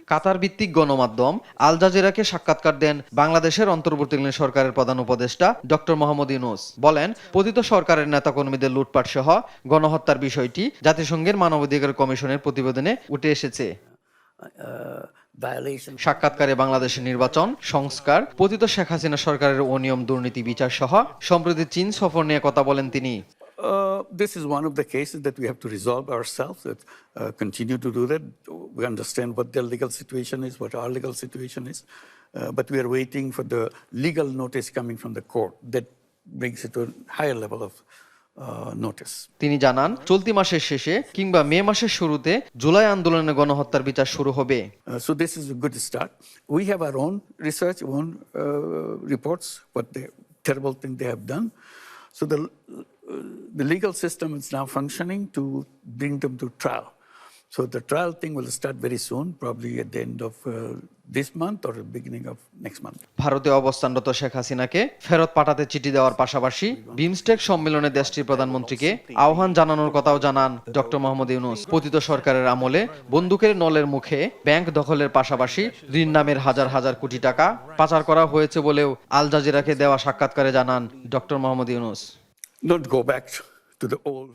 কাতার ভিত্তিক গণমাধ্যম আল জাজিরাকে সাক্ষাৎকার দেন বাংলাদেশের অন্তর্বর্তীকালীন সরকারের প্রধান উপদেষ্টা ডক্টর মোহাম্মদ ইউনূস। বলেন, পতিত সরকারের নেতাকর্মীদের লুটপাট সহ গণহত্যার বিষয়টি জাতিসংঘের মানবাধিকার কমিশনের প্রতিবেদনে উঠে এসেছে। সাক্ষাৎকারে বাংলাদেশের নির্বাচন সংস্কার, পতিত শেখ হাসিনা সরকারের অনিয়ম দুর্নীতি বিচার সহ সম্প্রতি চীন সফর নিয়ে কথা বলেন তিনি। This is one of the cases that we have to resolve ourselves, continue to do that. We understand what their legal situation is, what our legal situation is, but we are waiting for the legal notice coming from the court that brings it to a higher level of notice. তিনি জানান, চলতি মাসের শেষে কিংবা মে মাসের শুরুতে জুলাই আন্দোলনের গণহত্যার বিচার শুরু হবে। So this is a good start. We have our own research, own reports, what the terrible thing they have done. So the legal system is now functioning to bring them to trial. So the trial thing will start very soon, probably at the end of this month or the beginning of next month. ভারতে অবস্থানরত শেখ হাসিনাকে ফেরত পাঠাতে চিঠি দেওয়ার পাশাপাশি বিমস্টেক সম্মেলনে দেশটির প্রধানমন্ত্রীকে আহ্বান জানানোর কথাও জানান ডক্টর মোহাম্মদ ইউনূস। পতিত সরকারের আমলে বন্দুকের নলের মুখে ব্যাংক দখলের পাশাপাশি ঋণ নামের হাজার হাজার কোটি টাকা পাচার করা হয়েছে বলেও আল জাজিরাকে দেওয়া সাক্ষাৎকারে জানান doctor Mohammad Yunus. Don't go back to the old.